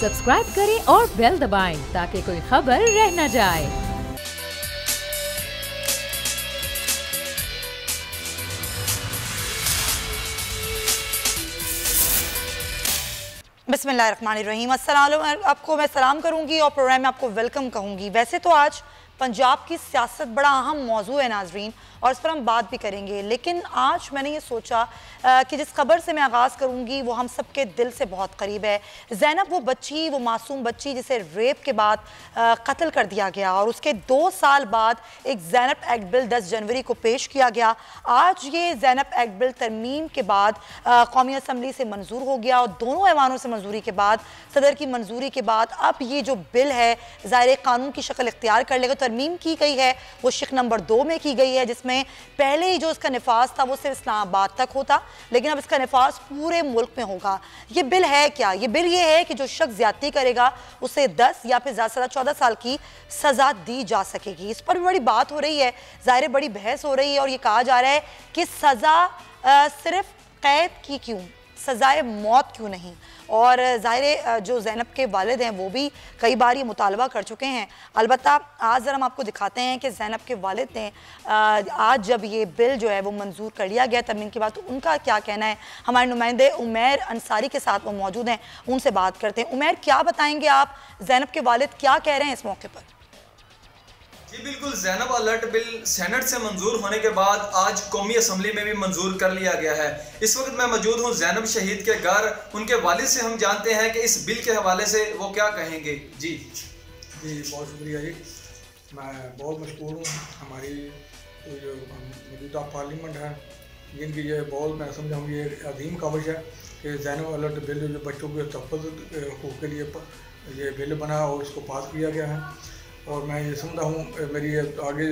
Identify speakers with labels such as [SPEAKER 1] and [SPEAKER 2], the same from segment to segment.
[SPEAKER 1] Subscribe करें और bell दबाएं ताकि कोई खबर रह न जाए।
[SPEAKER 2] बिस्मिल्लाहिर्रहमानिर्रहीम। अस्सलाम आपको मैं सलाम करूंगी और प्रोग्राम में आपको वेलकम कहूंगी। वैसे तो आज पंजाब की सियासत बड़ा अहम मौजू है नाजरीन, और इस पर हम बात भी करेंगे, लेकिन आज मैंने ये सोचा कि जिस खबर से मैं आगाज़ करूंगी वो हम सब के दिल से बहुत करीब है। ज़ैनब वो बच्ची, वो मासूम बच्ची जिसे रेप के बाद कत्ल कर दिया गया और उसके 2 साल बाद एक ज़ैनब एक्ट बिल 10 जनवरी को पेश किया गया। आज ये ज़ैनब एक्ट बिल तरमीम के बाद कौमी असम्बली से मंजूर हो गया और दोनों ऐवानों से मंजूरी के बाद, सदर की मंजूरी के बाद अब ये जो बिल है ज़ाहिर कानून की शक्ल इख्तियार कर लेगा। तरमीम की गई है वो शिक नंबर 2 में की गई है, जिसमें पहले ही जो इसका निफाज था वो सिर्फ इस्लामाबाद तक होता, लेकिन अब इसका निफाज पूरे मुल्क में होगा। ये बिल है क्या? ये बिल ये है कि जो शख्स ज्यादती करेगा उसे 10 या फिर ज़्यादा से ज़्यादा 14 साल की सज़ा दी जा सकेगी। इस पर भी बड़ी बात हो रही है, ज़ाहिर बड़ी बहस हो रही है और ये कहा जा रहा है कि सज़ा सिर्फ कैद की क्यों, सज़ाए मौत क्यों नहीं। और ज़ाहिर जो ज़ैनब के वालिद हैं वो भी कई बार ये मुतालबा कर चुके हैं। अलबत्ता आज ज़रा हम आपको दिखाते हैं कि ज़ैनब के वालिद ने आज जब ये बिल जो है वो मंजूर कर लिया गया तरमीम के बाद, तो उनका क्या कहना है। हमारे नुमाइंदे उमैर अंसारी के साथ वो मौजूद हैं, उनसे बात करते हैं। उमैर, क्या बताएंगे आप, ज़ैनब के वालिद क्या कह रहे हैं इस मौके पर?
[SPEAKER 3] जी बिल्कुल, ज़ैनब अलर्ट बिल सेनेट से मंजूर होने के बाद आज कौमी असम्बली में भी मंजूर कर लिया गया है। इस वक्त मैं मौजूद हूँ ज़ैनब शहीद के घर। उनके वालिद से हम जानते हैं कि इस बिल के हवाले से वो क्या कहेंगे। जी
[SPEAKER 4] बहुत शुक्रिया जी, मैं बहुत मशहूर हूँ। हमारी जो मौजूदा पार्लियामेंट है जिनकी ये बहुत मैं समझा हूँ ये अजीम काविश है कि ज़ैनब अलर्ट बिल जो बच्चों के तहफ़्फ़ुज़ हक़ूक़ के लिए ये बिल बना और इसको पास किया गया है। और मैं ये समझता हूँ मेरी आगे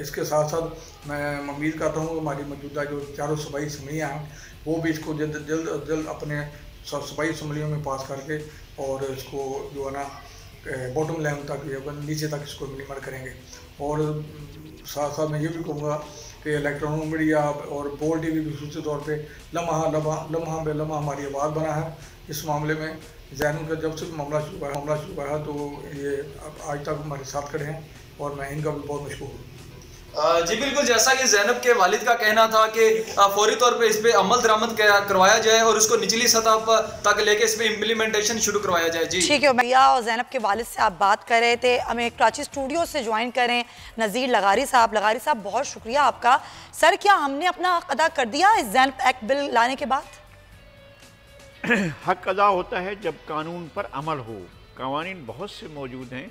[SPEAKER 4] इसके साथ साथ मैं उम्मीद करता हूँ कि हमारी मौजूदा जो चारों सूबाई असम्बलियाँ हैं वो भी इसको जल्द अपने सूबाई असम्बलियों में पास करके और इसको जो है ना बॉटम लेवल तक, नीचे तक इसको इम्प्लीमेंट करेंगे। और साथ साथ मैं ये भी कहूँगा कि इलेक्ट्रॉनिक मीडिया और बोल टी वी ख़ुसूसी तौर पर लम्हा बे लम्हा हमारी आवाज़ बना है इस मामले में। ज़ैनब का जब से मामला शुरू हुआ है तो ये आज तक हमारे साथ खड़े हैं और मैं इनका भी बहुत मशहूर हूँ।
[SPEAKER 3] जी बिल्कुल, जैसा कि ज़ैनब के वालिद का कहना था कि फौरी तौर पे इस पे अमल दरामद करवाया जाए और उसको निचली सतह तक लेके इस पे इम्प्लीमेंटेशन शुरू करवाया जाए। जी ठीक है
[SPEAKER 2] भैया, और ज़ैनब के वालिद से आप बात कर रहे थे। हमें कराची स्टूडियो से ज्वाइन करें नज़ीर लगारी साहब। लगारी साहब, बहुत शुक्रिया आपका। सर, क्या हमने अपना हक अदा कर दिया इस ज़ैनब एक्ट बिल लाने के बाद?
[SPEAKER 5] हक अदा होता है जब कानून पर अमल हो। कवानीन बहुत से मौजूद हैं,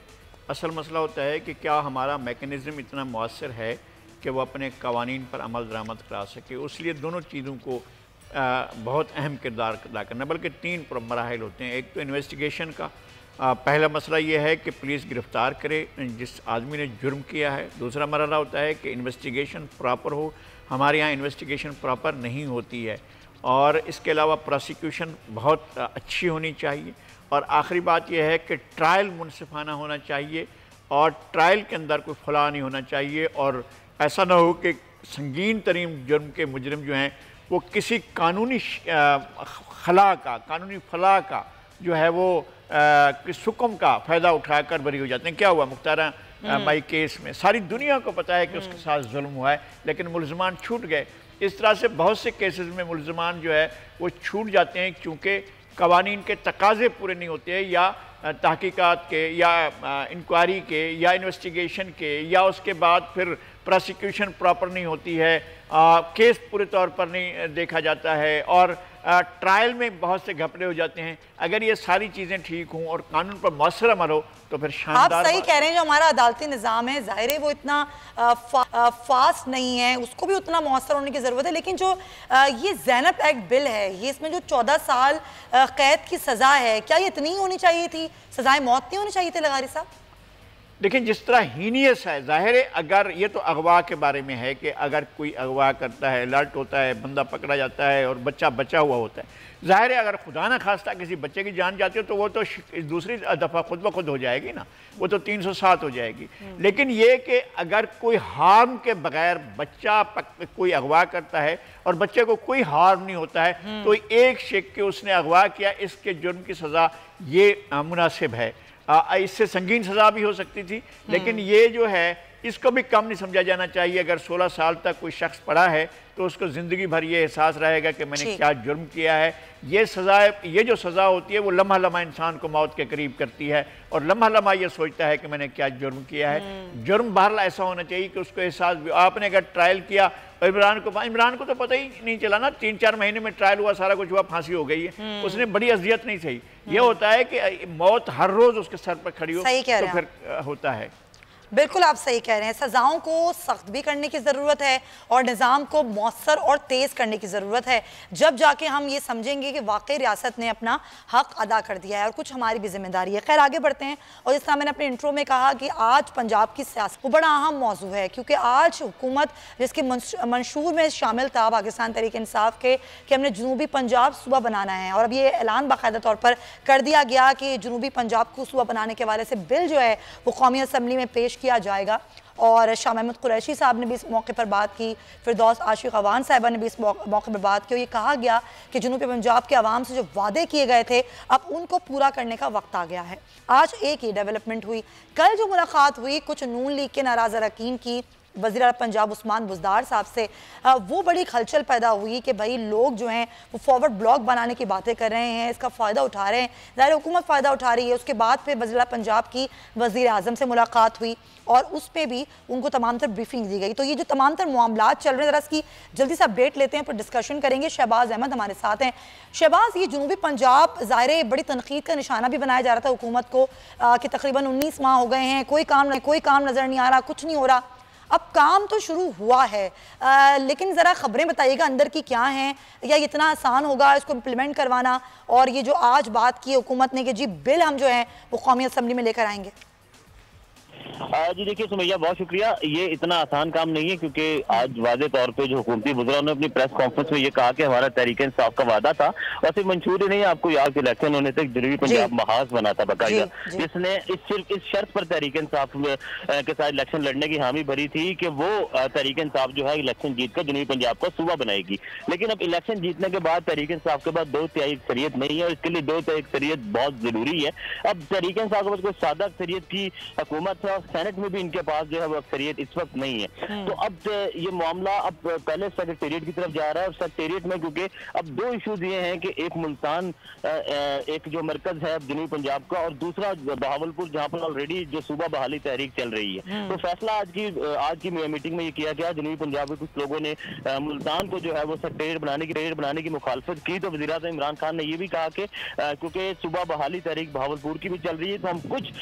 [SPEAKER 5] असल मसला होता है कि क्या हमारा मैकेनिज़्म इतना मौसर है कि वो अपने कवानीन पर अमल दरामद करा सके। उसलिए दोनों चीज़ों को बहुत अहम किरदार अदा करना, बल्कि 3 मराहिल होते हैं। एक तो इन्वेस्टिगेशन का पहला मसला ये है कि पुलिस गिरफ़्तार करे जिस आदमी ने जुर्म किया है। दूसरा मरहला होता है कि इन्वेस्टिगेशन प्रॉपर हो। हमारे यहाँ इन्वेस्टिगेशन प्रॉपर नहीं होती है, और इसके अलावा प्रोसिक्यूशन बहुत अच्छी होनी चाहिए। और आखिरी बात यह है कि ट्रायल मुनसिफाना होना चाहिए और ट्रायल के अंदर कोई फला नहीं होना चाहिए। और ऐसा ना हो कि संगीन तरीन जुर्म के मुजरिम जो हैं वो किसी कानूनी फला का जो है वो किस हुक्म का फ़ायदा उठाकर बरी हो जाते हैं। क्या हुआ मुख्तारा माई केस में, सारी दुनिया को पता है कि उसके साथ जुल्म हुआ है, लेकिन मुलजमान छूट गए। इस तरह से बहुत से केसेस में मुलजमान जो है वो छूट जाते हैं क्योंकि कवानीन के तकाज़े पूरे नहीं होते हैं, या तहकीकात के, या इंक्वायरी के, या इन्वेस्टिगेशन के, या उसके बाद फिर प्रोसिक्यूशन प्रॉपर नहीं होती है, केस पूरे तौर पर नहीं देखा जाता है, और ट्रायल में बहुत से घपले हो जाते हैं। अगर ये सारी चीज़ें ठीक हों और कानून पर मौसर अमल हो तो फिर शानदार।
[SPEAKER 2] आप सही कह रहे हैं, जो हमारा अदालती निज़ाम है ज़ाहिर है वो इतना फास्ट नहीं है, उसको भी उतना मौसर होने की ज़रूरत है। लेकिन जो ये ज़ैनब एक्ट बिल है, ये इसमें जो 14 साल कैद की सज़ा है, क्या ये इतनी ही होनी चाहिए थी? सज़ाए मौत नहीं होनी चाहिए थी लगारी साहब?
[SPEAKER 5] देखिए, जिस तरह हीनियस है, ज़ाहिर है अगर ये तो अगवा के बारे में है कि अगर कोई अगवा करता है, अलर्ट होता है, बंदा पकड़ा जाता है और बच्चा बचा हुआ होता है, ज़ाहिर है अगर खुदा न खास्ता किसी बच्चे की जान जाती हो तो वो तो दूसरी दफ़ा खुद ब खुद हो जाएगी ना, वो तो 307 हो जाएगी। लेकिन ये कि अगर कोई हार्म के बगैर बच्चा कोई अगवा करता है और बच्चे को कोई हार्म नहीं होता है तो एक शेख के उसने अगवा किया, इसके जुर्म की सज़ा ये मुनासिब है। इससे संगीन सज़ा भी हो सकती थी, लेकिन ये जो है इसको भी कम नहीं समझा जाना चाहिए। अगर 16 साल तक कोई शख्स पढ़ा है तो उसको ज़िंदगी भर ये एहसास रहेगा कि मैंने क्या जुर्म किया है। ये जो सज़ा होती है वो लम्हा लम्हा इंसान को मौत के करीब करती है और लम्हा लम्हा ये सोचता है कि मैंने क्या जुर्म किया है। जुर्म बहरहाल ऐसा होना चाहिए कि उसको एहसास भी। आपने अगर ट्रायल किया, इमरान को तो पता ही नहीं चला ना, 3-4 महीने में ट्रायल हुआ, सारा कुछ हुआ, फांसी हो गई है, उसने बड़ी अजियत नहीं सही। ये होता है कि मौत हर रोज़ उसके सर पर खड़ी हो तो फिर होता है।
[SPEAKER 2] बिल्कुल आप सही कह रहे हैं, सज़ाओं को सख्त भी करने की ज़रूरत है और निज़ाम को मौसर और तेज़ करने की ज़रूरत है, जब जाके हम ये समझेंगे कि वाकई रियासत ने अपना हक़ अदा कर दिया है और कुछ हमारी भी जिम्मेदारी है। खैर आगे बढ़ते हैं। और जिस तरह मैंने अपने इंट्रो में कहा कि आज पंजाब की सियासत को बड़ा अहम मौजू है, क्योंकि आज हुकूमत जिसके मंशूर में शामिल था पाकिस्तान तहरीक इंसाफ के कि हमने जनूबी पंजाब सूबा बनाना है, और अब ये ऐलान बाकायदा तौर पर कर दिया गया कि जनूबी पंजाब को सूबा बनाने के हवाले से बिल जो है वो कौमी असम्बली में पेश किया जाएगा। और शाह महमूद कुरैशी साहब ने भी इस मौके पर बात की, फिरदौस आशिक अवान साहिबा ने भी इस मौके पर बात की और ये कहा गया कि जनूबी पंजाब के अवाम से जो वादे किए गए थे अब उनको पूरा करने का वक्त आ गया है। आज एक ही डेवलपमेंट हुई, कल जो मुलाकात हुई कुछ नून लीग के नाराज़ अरकान की वज़ीर आला पंजाब उस्मान बुज़दार साहब से, वो बड़ी खलचल पैदा हुई कि भाई लोग जो हैं वो फॉरवर्ड ब्लॉक बनाने की बातें कर रहे हैं, इसका फ़ायदा उठा रहे हैं, ज़ाहिर हुकूमत फ़ायदा उठा रही है। उसके बाद फिर वज़ीर आला पंजाब की वज़ीर आज़म से मुलाकात हुई और उस पर भी उनको तमाम तर ब्रीफिंग दी गई। तो ये जो तमाम तर मामलात चल रहे हैं, ज़रा इसकी जल्दी से अपडेट लेते हैं, फिर डिस्कशन करेंगे। शहबाज अहमद हमारे साथ हैं। शहबाज, ये जनूबी पंजाब ज़ाहिर बड़ी तनकीद का निशाना भी बनाया जा रहा था हुकूमत को कि तकरीबन 19 माह हो गए हैं, कोई काम नज़र नहीं आ रहा, कुछ नहीं हो रहा। अब काम तो शुरू हुआ है, लेकिन ज़रा ख़बरें बताइएगा अंदर की क्या हैं, या इतना आसान होगा इसको इम्प्लीमेंट करवाना? और ये जो आज बात की हुकूमत ने कि जी बिल हम जो है वो कौमी असम्बली में लेकर आएंगे।
[SPEAKER 6] जी देखिए सुमैया, बहुत शुक्रिया। ये इतना आसान काम नहीं है, क्योंकि आज वाज़े तौर पे जो हुकूमती वज़रा ने अपनी प्रेस कॉन्फ्रेंस में ये कहा कि हमारा तहरीक इंसाफ का वादा था, और सिर्फ मंशूर ही नहीं, आपको याद इलेक्शन होने तक जनूबी पंजाब महाज बना था बकायदा, जिसने सिर्फ इस शर्त पर तहरीक इंसाफ के साथ इलेक्शन लड़ने की हामी भरी थी कि वो तहरीक इंसाफ जो है इलेक्शन जीत कर जनूबी पंजाब को सूबा बनाएगी। लेकिन अब इलेक्शन जीतने के बाद तहरीक इंसाफ के बाद 2/3 अक्सरियत नहीं है, और इसके लिए 2/3 अक्सरियत बहुत जरूरी है। अब तहरीक इंसाफ के पास कोई सादा अक्सरियत की हुकूमत है और सेनेट में भी इनके पास जो है वो अक्सरियत इस वक्त नहीं है। तो अब ये मामला अब पहले सेक्रेटेरिएट की तरफ जा रहा है, और सेक्रेटेरिएट में क्योंकि अब 2 इशूज ये हैं कि एक मुल्तान एक जो मरकज है जनूबी पंजाब का, और दूसरा बहावलपुर जहाँ पर ऑलरेडी जो सूबा बहाली तहरीक चल रही है। तो फैसला आज की मीटिंग में ये किया गया। जनूबी पंजाब के कुछ लोगों ने मुल्तान को जो है वो सेक्रेटेरिएट बनाने की मुखालफत की, तो वज़ीर आज़म इमरान खान ने ये भी कहा कि क्योंकि सूबा बहाली तहरीक बहावलपुर की भी चल रही है, तो हम कुछ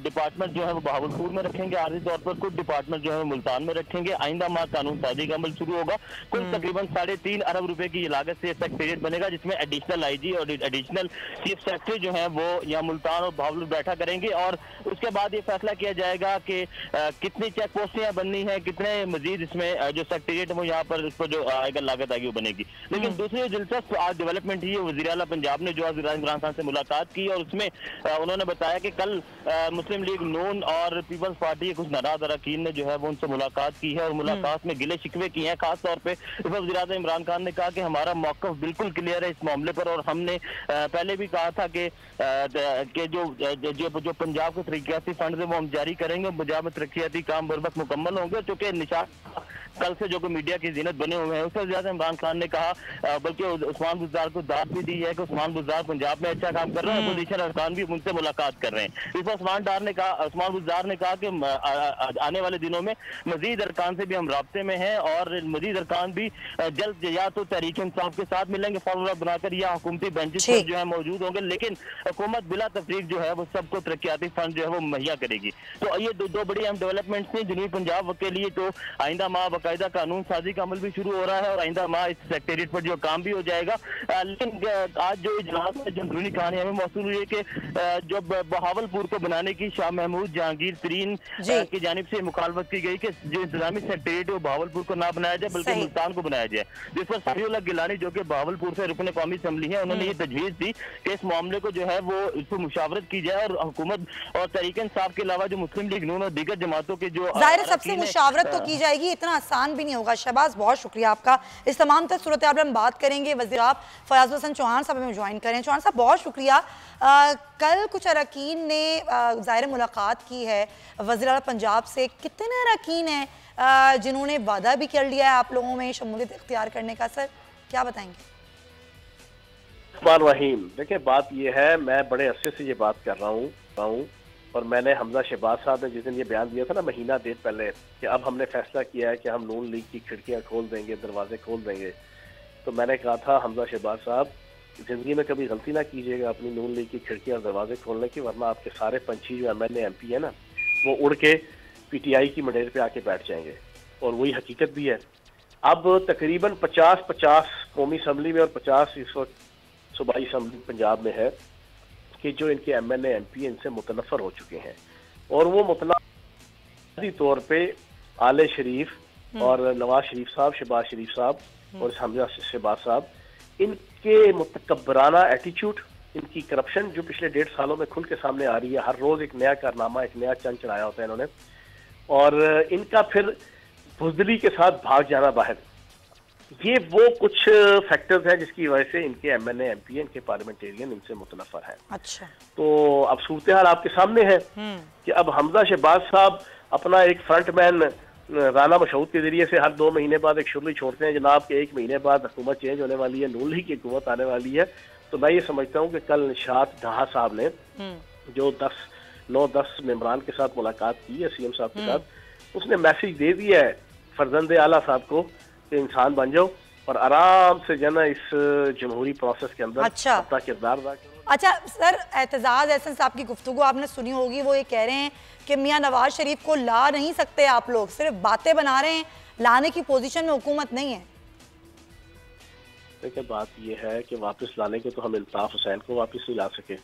[SPEAKER 6] डिपार्टमेंट जो है वो बहावलपुर में रखेंगे, आर्जी तौर पर कुछ डिपार्टमेंट जो है मुल्तान में रखेंगे। आइंदा माह कानून साजी का अमल शुरू होगा। कुल तकरीबन 3.5 अरब रुपए की लागत से सेक्रेटेरिएट बनेगा, जिसमें एडिशनल आईजी और एडिशनल चीफ सेक्रेटरी जो है वो यहाँ मुल्तान और बहावलपुर बैठा करेंगे, और उसके बाद ये फैसला किया जाएगा कि कितनी चेक पोस्टें बननी है, कितने मजीद इसमें जो सेक्रेटेरिएट है वो यहाँ पर इस पर जो आएगा लागत आएगी वो बनेगी। लेकिन दूसरी दिलचस्प आज डेवलपमेंट ही वज़ीर आला पंजाब ने जो आज इमरान खान से मुलाकात की, और उसमें उन्होंने बताया कि कल मुस्लिम लीग नून और पीपल्स पार्टी कुछ नाराज अरकान ने जो है वो उनसे मुलाकात की है, और मुलाकात में गिले शिकवे किए हैं। खास तौर पे वज़ीर आज़म इमरान खान ने कहा कि हमारा मौक़िफ़ बिल्कुल क्लियर है इस मामले पर, और हमने पहले भी कहा था कि जो पंजाब के तरक्याती फंड है वो हम जारी करेंगे, पंजाब में तरक्याती काम बर वक्त मुकम्मल होंगे। चूँकि निशान कल से जो मीडिया की जीनत बने हुए हैं, उससे ज्यादा इमरान खान ने कहा, बल्कि उस्मान बुज़दार को दाद भी दी है कि उस्मान बुज़दार पंजाब में अच्छा काम कर रहे हैं, अपोजिशन अरकान भी उनसे मुलाकात कर रहे हैं। इस पर उस्मान बुज़दार ने कहा कि आने वाले दिनों में मजीद अरकान से भी हम राब्ते में हैं, और मजीद अरकान भी जल्द या तो तहरीक इंसाफ के साथ मिलेंगे फॉर्मूला बनाकर, या हुकूमती बेंचेस पर जो है मौजूद होंगे, लेकिन हुकूमत बिला तफरीक जो है वो सबको तरक्याती फंड जो है वो मुहैया करेगी। तो ये दो बड़ी अहम डेवलपमेंट्स थी जनूबी पंजाब के लिए। तो आइंदा माह बाकायदा कानून साजी का अमल भी शुरू हो रहा है और आइंदा माह इस सेक्रेटरिएट पर जो काम भी हो जाएगा। लेकिन आज जो इजलास में अंदरूनी कहानी हमें मौसूल हुई है कि जब बहावलपुर को बनाने की शाह महमूद जहांगीर तरीन की जानिब से मुखालफत की गई कि जो इंतजामी सेक्रेटरिएट है वो बहावलपुर को ना बनाया जाए बल्कि मुल्तान को बनाया जाए, जिस पर समीउल्लाह गिलानी जो कि बहावलपुर से रुकन कौमी असम्बली है, उन्होंने ये तजवीज़ दी कि इस मामले को जो है वो इस पर मुशावरत की जाए और हुकूमत और तहरीक इंसाफ के अलावा जो मुस्लिम लीग नून और दीगर जमातों के जो
[SPEAKER 2] जाहिर सबसे मुशावरत तो की जाएगी, इतना आसान भी नहीं होगा। शहबाज बहुत शुक्रिया आपका। इस तमाम तर सूरत हाल हम बात करेंगे। वज़ीर आप फयाज हसन चौहान साहब हमें ज्वाइन करें। चौहान साहब बहुत शुक्रिया। कल कुछ अरकान ने ज़ाहिर मुलाकात की है वज़ीर आला पंजाब से, कितने अरकान हैं जिन्होंने वादा भी कर लिया है आप लोगों में शमूलियत इख्तियार करने का? सर क्या बताएंगे?
[SPEAKER 7] रहीम, देखिए बात यह है, मैं बड़े अरसे से ये बात कर रहा हूँ और मैंने हमजा शहबाज साहब ने जिस दिन ये बयान दिया था ना महीना डेढ़ पहले कि अब हमने फैसला किया है कि हम नून लीग की खिड़कियाँ खोल देंगे, दरवाजे खोल देंगे, तो मैंने कहा था हमजा शहबाज साहब जिंदगी में कभी गलती ना कीजिएगा अपनी नून लीग की खिड़कियाँ और दरवाजे खोलने की, वरना आपके सारे पंछी जो MNA MP है ना वो उड़ के PTI की मडेर पे आके बैठ जाएंगे। और वही हकीकत भी है। अब तकरीबन 50 कौमी असम्बली में और 50 इस वक्त सूबाई असम्बली पंजाब में है कि जो इनके MNA MP इनसे मुतनफ़र हो चुके हैं और वो मुतनादी तौर पे आले शरीफ और नवाज शरीफ साहब, शहबाज शरीफ साहब और हमजा शहबाज साहब, इनके मुतकब्बराना एटीट्यूड, इनकी करप्शन जो पिछले 1.5 सालों में खुल के सामने आ रही है, हर रोज एक नया कारनामा, एक नया चंद चढ़ाया होता है इन्होंने, और इनका फिर बुज़दिली के साथ भाग जाना बाहर, ये वो कुछ फैक्टर्स हैं जिसकी वजह से इनके MNA MP, इनके पार्लियामेंटेरियन इनसे मुतनफ़र हैं।
[SPEAKER 2] अच्छा,
[SPEAKER 7] तो अब सूरत हाल आपके सामने है कि अब हमजा शहबाज साहब अपना एक फ्रंटमैन राना मशहूद के जरिए से हर 2 महीने बाद एक शुरू छोड़ते हैं जनाब के 1 महीने बाद हुकूमत चेंज होने वाली है, नून लीग की हुकूमत आने वाली है। तो मैं ये समझता हूँ कि कल निशात ढहा साहब ने जो 9-10 मेंबरान के साथ मुलाकात की है CM साहब के साथ, उसने मैसेज दे दिया है फरजंदे आला साहब को कि इंसान बन जाओ और आराम से जो ना इस जमहूरी प्रोसेस के अंदर अपना किरदार अदा करो।
[SPEAKER 2] अच्छा सर, एतजाज एहसन साहब की गुफ्तगू आपने सुनी होगी, वो ये कह रहे हैं कि मियां नवाज शरीफ को ला नहीं सकते आप लोग, सिर्फ बातें बना रहे हैं, लाने की पोजीशन में हुकूमत नहीं है।
[SPEAKER 7] देखिए बात ये है कि वापस लाने के तो हम इल्ताफ हुसैन को वापस नहीं ला सके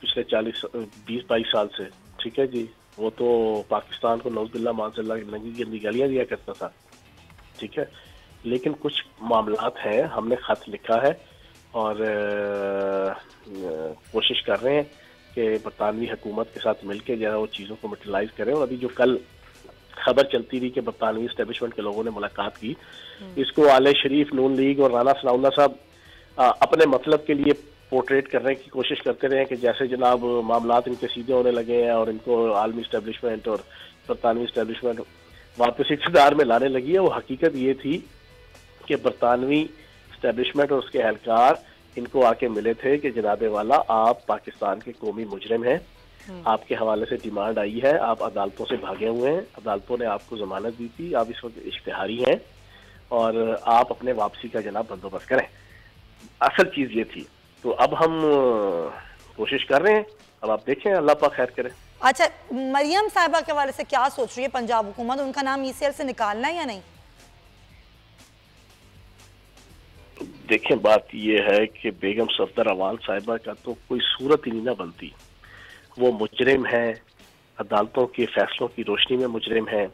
[SPEAKER 7] पिछले 20-22 साल से, ठीक है जी, वो तो पाकिस्तान को नौजुबिल्ला मानसल्ला नंगी गिरनी गालियाँ दिया करता था, ठीक है, लेकिन कुछ मामलात हैं, हमने खत लिखा है और कोशिश कर रहे हैं कि बरतानवी हुकूमत के साथ मिलकर जो है वो चीज़ों को मटेरियलाइज करें। और अभी जो कल खबर चलती रही कि बरतानवी एस्टेब्लिशमेंट के लोगों ने मुलाकात की, इसको आले शरीफ, नून लीग और राना सनाउल्लाह साहब अपने मतलब के लिए पोर्ट्रेट करने की कोशिश करते रहे कि जैसे जनाब मामलात इनके सीधे होने लगे हैं और इनको आलमी एस्टेब्लिशमेंट और बरतानवी एस्टेब्लिशमेंट वापस इक़्तिदार में लाने लगी है। वो हकीकत ये थी कि बरतानवी एस्टेब्लिशमेंट और उसके एहलकार इनको आके मिले थे कि जनाबे वाला आप पाकिस्तान के कौमी मुजरिम हैं, आपके हवाले से डिमांड आई है, आप अदालतों से भागे हुए हैं, अदालतों ने आपको जमानत दी थी, आप इस वक्त इश्तिहारी हैं और आप अपने वापसी का जनाब बंदोबस्त करें। असल चीज़ ये थी। तो अब हम कोशिश कर रहे हैं, अब आप देखें, अल्लाह पाक खैर करे।
[SPEAKER 2] अच्छा, मरियम साहिबा के हवाले से क्या सोच रही है पंजाब हुकूमत, उनका नाम ECL से निकालना है या नहीं?
[SPEAKER 7] देखें बात ये है कि बेगम सफदर अवान साहिबा का तो कोई सूरत ही नहीं ना बनती। वो मुजरिम है, अदालतों के फैसलों की रोशनी में मुजरिम है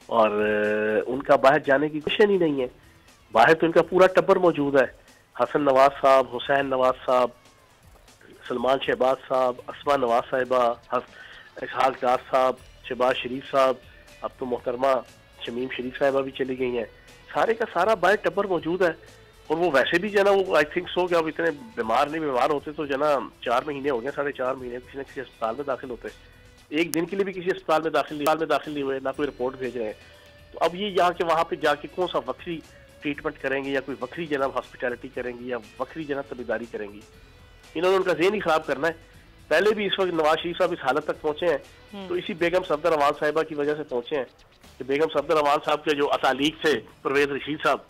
[SPEAKER 7] और उनका बाहर जाने की कोशिश ही नहीं है। बाहर तो इनका पूरा टब्बर मौजूद है, हसन नवाज साहब, हुसैन नवाज साहब, सलमान शहबाज साहब, अस्मा नवाज साहिबा, इसहाक डार साहब, शहबाज शरीफ साहब, अब तो मोहतरमा शमीम शरीफ साहिबा भी चली गई हैं। सारे का सारा बाहर टब्बर मौजूद है और वो वैसे भी जना वो आई थिंक सो कि अब इतने बीमार होते तो जना 4 महीने हो गए, 4.5 महीने किसी न किसी अस्पताल में दाखिल होते, एक दिन के लिए भी किसी अस्पताल में दाखिल नहीं हुए, ना कोई रिपोर्ट भेज रहे हैं। तो अब ये यहाँ के वहाँ पे जाके कौन सा वक्री ट्रीटमेंट करेंगे या कोई वक्री जना हॉस्पिटैलिटी करेंगी या वक्री जना तबीदारी करेंगी। इन्होंने उनका ज़हन ही खराब करना है। पहले भी इस वक्त नवाज शरीफ साहब इस हालत तक पहुंचे हैं तो इसी बेगम सफदर अवान साहिबा की वजह से पहुंचे हैं कि बेगम सफदर अवान साहब के जो असालीक थे, परवेज रशीद साहब,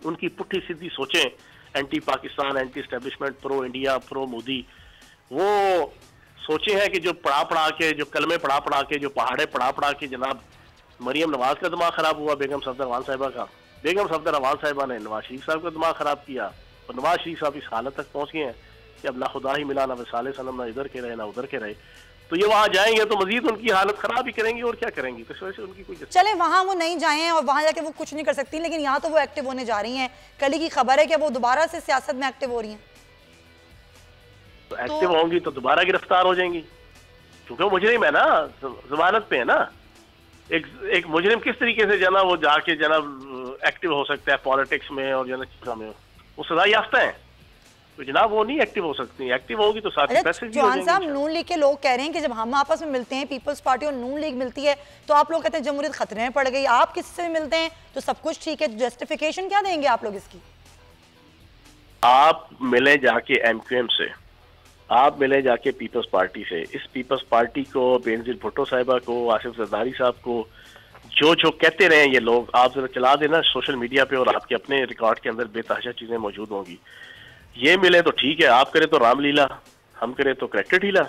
[SPEAKER 7] उनकी पुट्ठी सीधी सोचें, anti Pakistan, anti establishment, pro India, pro Modi, वो सोचे हैं कि जो पढ़ा के, जो कलमे पढ़ा के, जो पहाड़े पढ़ा के जनाब मरियम नवाज का दिमाग खराब हुआ, बेगम सफदर रहमान साहिबा का। बेगम सफदर रहमान साहिबा ने नवाज शरीफ साहब का दिमाग खराब किया और नवाज शरीफ साहब इस हालत तक पहुंच गए हैं कि अब ना खुदा ही मिला, ना विसाले सनम, ना इधर के रहे ना उधर के रहे। तो ये वहाँ जाएंगे तो मजीद उनकी हालत खराब ही करेंगी और क्या करेंगी। तो इस वजह से उनकी कोई
[SPEAKER 2] चले वहाँ वो नहीं जाए और वहाँ जाके वो कुछ नहीं कर सकती, लेकिन यहाँ तो वो एक्टिव होने जा रही हैं। कल की खबर है कि वो दोबारा से सियासत में एक्टिव हो रही हैं।
[SPEAKER 7] तो एक्टिव होंगी तो दोबारा गिरफ्तार हो जाएंगी, क्योंकि वो मुजरिम है ना, जमानत पे है ना। एक मुजरिम किस तरीके से जना वो जाके जना एक्टिव हो सकता है पॉलिटिक्स में और जना में, वो सजा याफ्ता है। तो जनाब वो नहीं एक्टिव हो सकती, एक्टिव होगी तो साथ ही पैसे भी हो जाएंगे।
[SPEAKER 2] साहब, नून लीग के लोग कह रहे हैं कि जब हम आपस में मिलते हैं, पीपल्स पार्टी और नून लीग मिलती है, तो आप लोग कहते हैं जमहूरियत खतरे में पड़ गई। आप किससे मिलते हैं तो सब कुछ ठीक है, जस्टिफिकेशन क्या देंगे आप लोग इसकी?
[SPEAKER 7] आप मिले जाके एमक्यूएम से, आप मिले जाके पीपल्स पार्टी से। इस पीपल्स पार्टी को, बेनजीर भुट्टो साहिबा को, आसिफ जरदारी साहब को, जो जो कहते रहे ये लोग, आप जरा चला देना सोशल मीडिया पे और आपके अपने रिकॉर्ड के अंदर बेतहाशा चीजें मौजूद होंगी। ये मिले तो ठीक है, आप करें तो रामलीला, हम करें तो क्रिकेट हीला,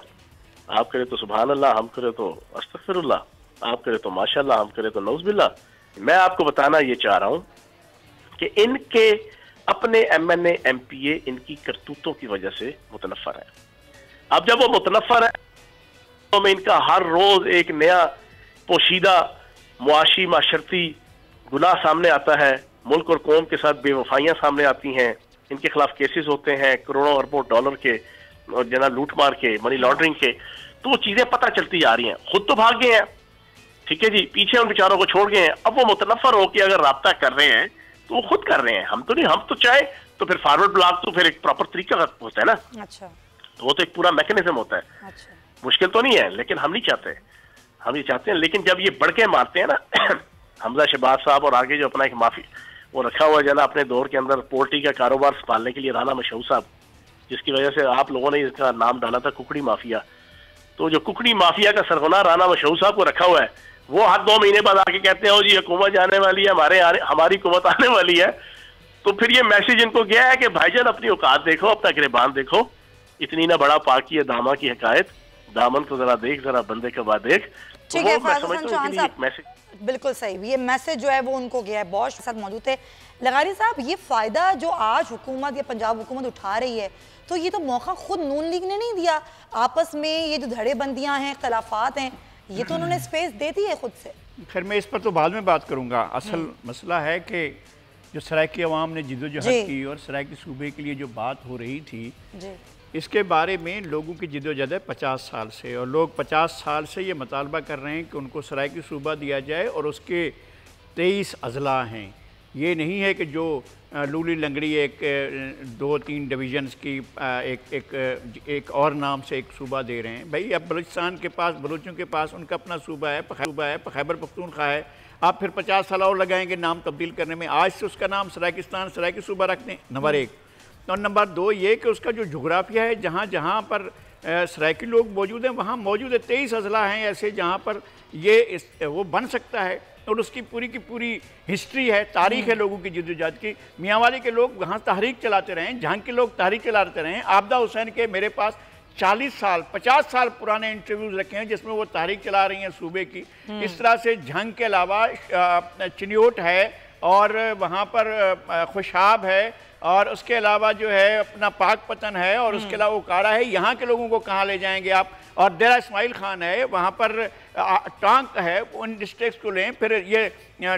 [SPEAKER 7] आप करें तो सुभान अल्लाह, हम करें तो अस्तगफिरुल्लाह, आप करें तो माशाल्लाह, हम करें तो नौज़बिल्लाह। मैं आपको बताना ये चाह रहा हूँ कि इनके अपने एमएनए एमपीए इनकी करतूतों की वजह से मुतनफ़र है। अब जब वो मुतनफ़र है तो में इनका हर रोज एक नया पोशीदा मुआशी माशरती गुनाह सामने आता है, मुल्क और कौम के साथ बेवफाइयाँ सामने आती हैं, इनके खिलाफ केसेस होते हैं करोड़ों अरबों डॉलर के और जना लूट मार के, मनी लॉन्ड्रिंग के। तो वो चीजें पता चलती जा रही हैं। खुद तो भाग गए हैं, ठीक है जी, पीछे उन बेचारों को छोड़ गए हैं। अब वो मुतनफ़र हो के अगर राब्ता कर रहे हैं तो वो खुद कर रहे हैं, हम तो नहीं। हम तो चाहे तो फिर फॉरवर्ड ब्लॉक तो फिर एक प्रॉपर तरीका होता है ना।
[SPEAKER 2] अच्छा,
[SPEAKER 7] तो वो तो एक पूरा मैकेनिज्म होता है।
[SPEAKER 2] अच्छा,
[SPEAKER 7] मुश्किल तो नहीं है, लेकिन हम नहीं चाहते, हम ये चाहते हैं। लेकिन जब ये बढ़ के मारते हैं ना हमजा शहबाज साहब और आगे जो अपना एक माफी वो रखा हुआ है ना अपने दौर के अंदर पोल्ट्री का कारोबार संभालने के लिए, राना मशहूर साहब, जिसकी वजह से आप लोगों ने इसका नाम डाला था कुकड़ी माफिया। तो जो कुकड़ी माफिया का सरगना राना मशहूर साहब को रखा हुआ है, वो हर 2 महीने बाद आके कहते हैं जी हुकूमत जाने वाली है, हमारी हुकूमत आने वाली है। तो फिर ये मैसेज इनको गया है कि भाईजान अपनी औकात देखो, अपना गिरबान देखो, इतनी ना बड़ा पाकी है दामा की हकायत, दामन को जरा देख, जरा बंदे के बाद देख।
[SPEAKER 2] ठीक है मैसेज बिल्कुल सही, ये मैसेज जो है वो उनको गया है। बहुत साथ मौजूद थे लगारी साहब, ये फायदा जो आज हुकूमत या पंजाब हुकूमत उठा रही है, तो ये तो मौका खुद नून लीग ने नहीं दिया। आपस में ये जो धड़ेबंदियां हैं, इख्तलाफात हैं, ये तो उन्होंने स्पेस दे दी है खुद से।
[SPEAKER 5] खैर मैं इस पर तो बाद में बात करूंगा। असल मसला है कि जो सराइकी अवाम ने जिद्दोजहद की और सराइकी सूबे के लिए जो बात हो रही थी
[SPEAKER 2] जी,
[SPEAKER 5] इसके बारे में लोगों की जिद्दोजहद है 50 साल से, और लोग 50 साल से ये मुतालबा कर रहे हैं कि उनको सराइकी सूबा दिया जाए और उसके 23 अजला हैं। ये नहीं है कि जो लूली लंगड़ी एक 2-3 डिवीजन्स की एक और नाम से एक सूबा दे रहे हैं। भाई अब बलूचिस्तान के पास, बलूचों के पास उनका अपना सूबा है, खैबर पख्तूनख्वा है। आप फिर 50 साल और लगाएंगे नाम तब्दील करने में। आज से उसका नाम सराइकिस्तान, सराइकी सूबा रख दें, नंबर 1। और नंबर 2 ये कि उसका जो जोग्राफिया है, जहाँ जहाँ पर सराइकी लोग मौजूद हैं वहाँ मौजूद है 23 अजला हैं ऐसे जहाँ पर ये वो बन सकता है। और उसकी पूरी की पूरी हिस्ट्री है, तारीख है लोगों की जिद्दोजहद की। मियांवाली के लोग वहाँ तहरीक चलाते रहे, जहाँ के लोग तहरीक चलाते रहे। आबदा हुसैन के मेरे पास 40 साल 50 साल पुराने इंटरव्यूज़ रखे हैं जिसमें वो तहरीक चला रही हैं सूबे की। इस तरह से झंग के अलावा चिन्योट है और वहाँ पर खुशाब है और उसके अलावा जो है अपना पाक पतन है और उसके अलावा उकाड़ा है। यहाँ के लोगों को कहाँ ले जाएंगे आप? और डेरा इस्माइल खान है, वहाँ पर टांक है, उन डिस्ट्रिक्ट्स को लें। फिर ये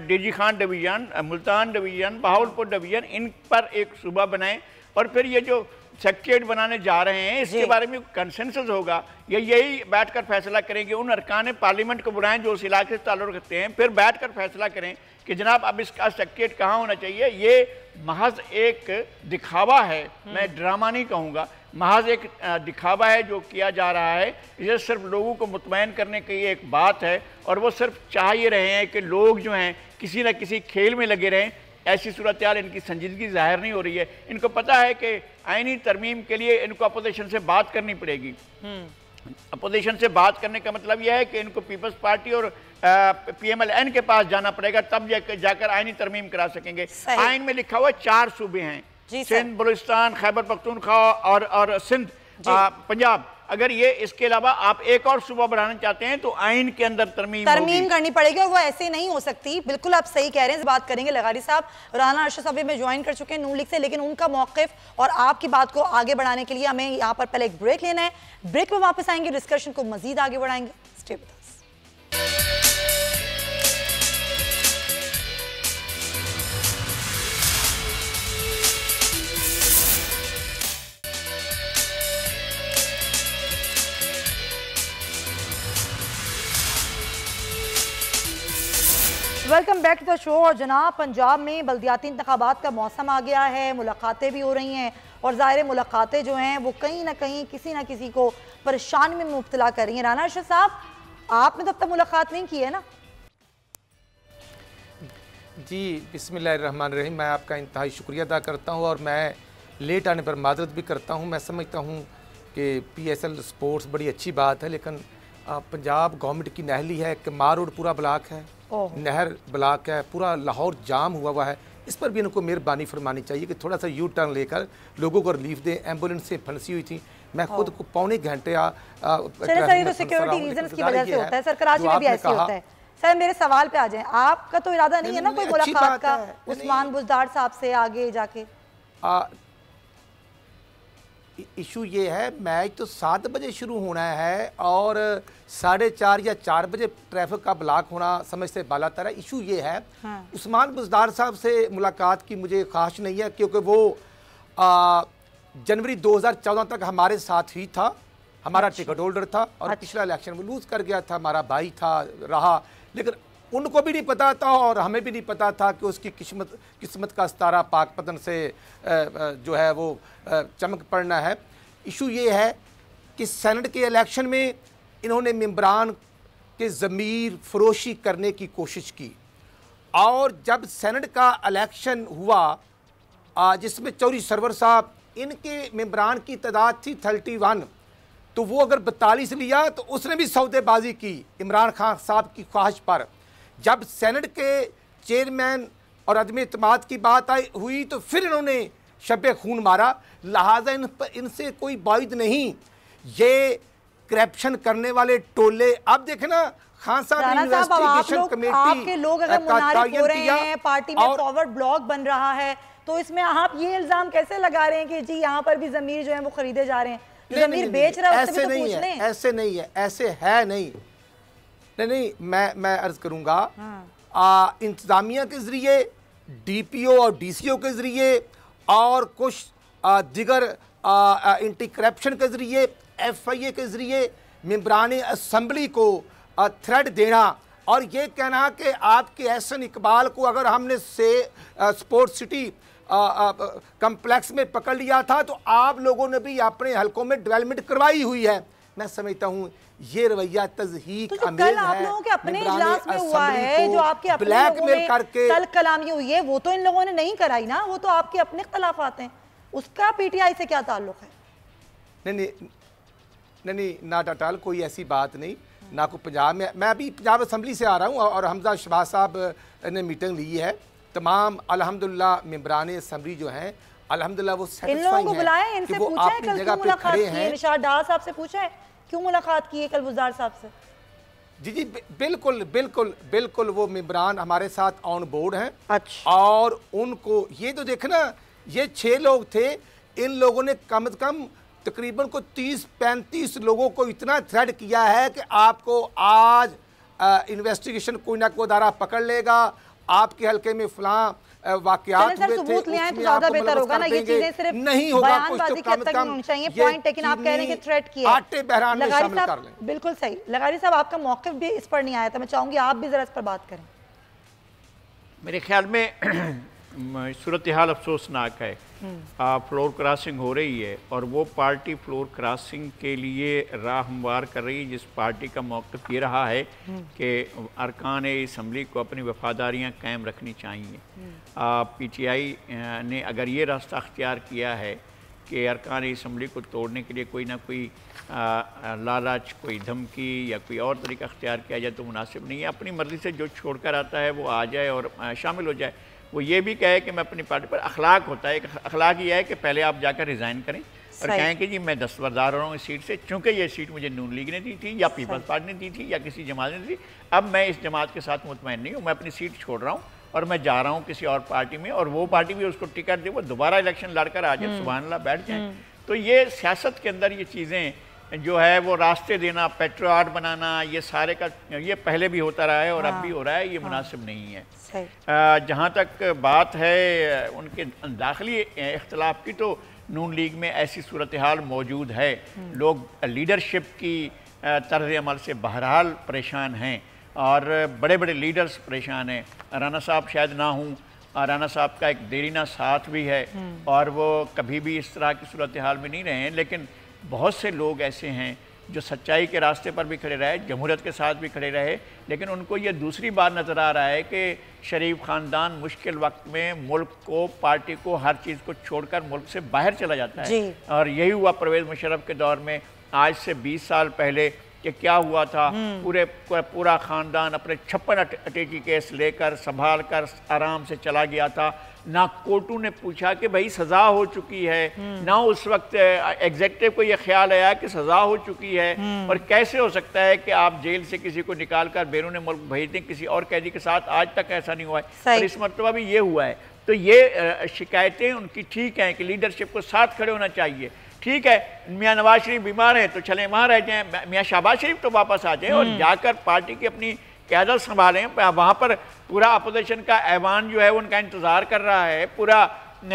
[SPEAKER 5] DG Khan division, Multan division, Bahawalpur division, इन पर एक सूबा बनाएं। और फिर ये जो सेक्रेटरीट बनाने जा रहे हैं इसके बारे में कंसेंसस होगा, यही बैठकर फैसला करेंगे। उन अरकान पार्लियामेंट को बुलाएं जो उस इलाके से ताल्लुक़ रखते हैं, फिर बैठकर फैसला करें कि जनाब अब इसका सेक्रेटरीट कहाँ होना चाहिए। ये महज एक दिखावा है, मैं ड्रामा नहीं कहूँगा, महज एक दिखावा है जो किया जा रहा है। ये सिर्फ लोगों को मुतमईन करने की एक बात है और वो सिर्फ चाह ये रहे हैं कि लोग जो हैं किसी न किसी खेल में लगे रहें। ऐसी सूरत हाल इनकी संजीदगी जाहिर नहीं हो रही है। इनको पता है कि आईनी तरमीम के लिए इनको अपोजिशन से बात करनी पड़ेगी। अपोजिशन से बात करने का मतलब यह है कि इनको पीपल्स पार्टी और PMLN के पास जाना पड़ेगा, तब जाकर आईनी तरमीम करा सकेंगे। आइन में लिखा हुआ 4 सूबे हैं, सिंध, बलूचिस्तान, खैबर पख्तूनख्वा और सिंध, पंजाब। अगर ये इसके अलावा आप एक और सूबा बढ़ाना चाहते हैं तो आइन के अंदर तरमीम
[SPEAKER 2] करनी पड़ेगी और वो ऐसे नहीं हो सकती। बिल्कुल आप सही कह रहे हैं। बात करेंगे लगारी साहब, राना अरशद साहब में ज्वाइन कर चुके हैं नून लीग से, लेकिन उनका मौक़िफ़ और आपकी बात को आगे बढ़ाने के लिए हमें यहाँ पर पहले एक ब्रेक लेना है। ब्रेक में वापस आएंगे, डिस्कशन को मजीद आगे बढ़ाएंगे। Stay with us. Welcome back to the show. और जनाब, पंजाब में बल्दियाती इंतखाबात का मौसम आ गया है, मुलाकातें भी हो रही हैं और ज़ाहिर मुलाकातें जो हैं वो कहीं ना कहीं किसी ना किसी को परेशानी में मुब्तला कर रही हैं। राना अरशद साहब, आपने तो अब तक मुलाकात नहीं की है ना?
[SPEAKER 8] जी बिस्मिल्लाहिर्रहमानिर्रहीम। मैं आपका इंतहाई शुक्रिया अदा करता हूँ और मैं लेट आने पर मादरत भी करता हूँ। मैं समझता हूँ कि PSL स्पोर्ट्स बड़ी अच्छी बात है, लेकिन पंजाब गवर्नमेंट की नहली है कि मार रोड पूरा ब्लॉक है, नहर ब्लॉक है, पूरा लाहौर जाम हुआ है। इस पर भी इनको मेहरबानी फरमानी चाहिए कि थोड़ा सा यू टर्न लेकर लोगों को रिलीफ दें। एम्बुलेंस से फंसी हुई थी, मैं खुद को पौने घंटे
[SPEAKER 2] सिक्योरिटी रीजंस की वजह से होता है सर, कराची में भी ऐसे होता है। सर मेरे सवाल पे आ जाएं, आपका तो इरादा नहीं है ना कोई मुलाकात का उस्मान बुज़दार साहब से आगे जाके?
[SPEAKER 8] इशू ये है, मैच तो 7 बजे शुरू होना है और 4:30 या 4 बजे ट्रैफिक का ब्लॉक होना समझ से बालातर है। इशू ये है, उस्मान बुज़दार साहब से मुलाकात की मुझे ख्वाहिश नहीं है, क्योंकि वो जनवरी 2014 तक हमारे साथ ही था, हमारा टिकट होल्डर था और पिछला इलेक्शन में लूज़ कर गया था, हमारा भाई था रहा, लेकिन उनको भी नहीं पता था और हमें भी नहीं पता था कि उसकी किस्मत का सितारा पाकपतन से जो है वो चमक पड़ना है। इशू ये है कि सेनेट के इलेक्शन में इन्होंने मेंबरान के ज़मीर फरोशी करने की कोशिश की और जब सेनेट का इलेक्शन हुआ जिसमें चौधरी सरवर साहब, इनके मेंबरान की तादाद थी 31, तो वो अगर 42 लिया तो उसने भी सौदेबाजी की इमरान खान साहब की ख्वाहिश पर। जब सेनेट के चेयरमैन और अदम एतमाद की बात हुई तो फिर इन्होंने शब्बे खून मारा। लिहाजा इनसे कोई बाइद नहीं, ये करप्शन करने वाले टोले। अब देखना खान साहब इन्वेस्टिगेशन कमेटी,
[SPEAKER 2] आपके लोग अगर मुनारिफ हो रहे हैं, पार्टी में फॉरवर्ड ब्लॉक बन रहा है, तो इसमें आप ये इल्जाम कैसे लगा रहे हैं कि जी यहाँ पर भी जमीर जो है वो खरीदे जा रहे हैं? जमीर बेच रहा है,
[SPEAKER 8] ऐसे नहीं है, ऐसे नहीं है, ऐसे है नहीं। नहीं, मैं अर्ज करूंगा इंतजामिया के जरिए, DPO और DCO के जरिए और कुछ दिगर एंटी करप्शन के जरिए, FIA के जरिए मेंबरान असम्बली को थ्रेट देना और ये कहना कि आपके एहसन इकबाल को अगर हमने से स्पोर्ट्स सिटी कम्प्लेक्स में पकड़ लिया था तो आप लोगों ने भी अपने हलकों में डेवलपमेंट करवाई हुई है। मैं समझता हूँ ये रवैया तज़हीक अमेज़ है।
[SPEAKER 2] आप लोगों के अपने इजलास में हुआ है, जो आपके अपने
[SPEAKER 8] ब्लैकमेल करके
[SPEAKER 2] कल कलामी हुई है, वो तो इन लोगों ने नहीं कराई ना, वो तो आपके अपने इख्तलाफात हैं, उसका PTI से क्या ताल्लुक है?
[SPEAKER 8] नहीं, नॉट एट ऑल, कोई ऐसी बात नहीं ना। को पंजाब में, मैं अभी पंजाब असम्बली से आ रहा हूँ और हमजा शहबाज साहब ने मीटिंग ली है। तमाम अल्हम्दुलिल्लाह मेंबरान असम्बली जो हैं अल्हम्दुलिल्लाह वो
[SPEAKER 2] सेटिस्फाइड हैं, बुलाया है, इनसे पूछा है कल क्यों मुलाकात की है, निशात डार साहब से पूछा है क्यों मुलाकात की है कल बुज़दार साहब से?
[SPEAKER 8] जी बिल्कुल बिल्कुल बिल्कुल, वो मेंबरान हमारे साथ ऑन बोर्ड हैं।
[SPEAKER 2] अच्छा।
[SPEAKER 8] और उनको ये तो देखना, ये 6 लोग थे, इन लोगों ने कम से कम तकरीबन को 30-35 लोगों को इतना थ्रेट किया है कि आपको आज इन्वेस्टिगेशन कोई ना कोई अदारा पकड़ लेगा, आपके हल्के में फलां वाकयात हुए थे,
[SPEAKER 2] तो ज़्यादा बेहतर होगा ना, ये चीजें सिर्फ
[SPEAKER 8] नहीं होगा,
[SPEAKER 2] बयानबाजी के हद तक नहीं होनी चाहिए पॉइंट, लेकिन आप कह रहे हैं कि थ्रेट किया,
[SPEAKER 8] आटे बहरान में शामिल कर लें।
[SPEAKER 2] बिल्कुल सही। लगारी साहब, आपका मौक़िफ़ भी इस पर नहीं आया था, मैं चाहूंगी आप भी जरा इस पर बात करें।
[SPEAKER 5] मेरे ख्याल में सूरत हाल अफसोसनाक है। फ्लोर क्रॉसिंग हो रही है और वो पार्टी फ्लोर क्रॉसिंग के लिए राह हमवार कर रही है, जिस पार्टी का मौक़िफ़ ये रहा है कि अरकान असम्बली को अपनी वफादारियाँ कायम रखनी चाहिए। PTI ने अगर ये रास्ता अख्तियार किया है कि अरकान असम्बली को तोड़ने के लिए कोई ना कोई लालच, कोई धमकी या कोई और तरीका अख्तियार किया जाए तो मुनासिब नहीं है। अपनी मर्ज़ी से जो छोड़ कर आता है वो आ जाए और शामिल हो जाए। वो ये भी कहे कि मैं अपनी पार्टी पर, अखलाक होता है, एक अखलाक ये है कि पहले आप जाकर रिज़ाइन करें, और कहें कि जी मैं दस्तबरदार हो रहा हूँ इस सीट से, चूंकि ये सीट मुझे नून लीग ने दी थी या पीपल्स पार्टी ने दी थी या किसी जमात ने दी, अब मैं इस जमात के साथ मुतमईन नहीं हूँ, मैं अपनी सीट छोड़ रहा हूँ और मैं जा रहा हूँ किसी और पार्टी में, और वो पार्टी भी उसको टिकट दे, वो दोबारा इलेक्शन लड़कर आ जाए, सुभान अल्लाह बैठ जाए। तो ये सियासत के अंदर ये चीज़ें जो है वो रास्ते देना, पेट्रोआर्ट बनाना, ये सारे का ये पहले भी होता रहा है और अब भी हो रहा है, ये मुनासिब नहीं है। जहाँ तक बात है उनके दाखिली इख्तलाफ की, तो नून लीग में ऐसी सूरत हाल मौजूद है, लोग लीडरशिप की तर्ज अमल से बहरहाल परेशान हैं और बड़े बड़े लीडर्स परेशान हैं। राना साहब शायद ना हूँ, राना साहब का एक देरीना साथ भी है और वो कभी भी इस तरह की सूरत हाल में नहीं रहे हैं, लेकिन बहुत से लोग ऐसे हैं जो सच्चाई के रास्ते पर भी खड़े रहे, जमहूरियत के साथ भी खड़े रहे, लेकिन उनको ये दूसरी बार नज़र आ रहा है कि शरीफ ख़ानदान मुश्किल वक्त में मुल्क को, पार्टी को, हर चीज़ को छोड़कर मुल्क से बाहर चला जाता है। और यही हुआ परवेज़ मुशर्रफ के दौर में आज से 20 साल पहले कि क्या हुआ था। पूरा ख़ानदान अपने 56 अटैची केस लेकर संभाल कर आराम से चला गया था, ना कोर्टों ने पूछा कि भाई सज़ा हो चुकी है, ना उस वक्त एग्जेक्टिव को ये ख्याल आया कि सज़ा हो चुकी है, और कैसे हो सकता है कि आप जेल से किसी को निकाल कर बैरून मुल्क भेज दें किसी और कैदी के साथ। आज तक ऐसा नहीं हुआ है और इस मरतबा भी ये हुआ है। तो ये शिकायतें उनकी ठीक हैं कि लीडरशिप को साथ खड़े होना चाहिए। ठीक है, मियाँ नवाज शरीफ बीमार हैं तो चलें वहाँ रह जाएं, मियाँ शहबाज शरीफ तो वापस आ जाएं और जाकर पार्टी की अपनी क़यादत संभालें। वहाँ पर पूरा अपोजिशन का ऐवान जो है उनका इंतज़ार कर रहा है, पूरा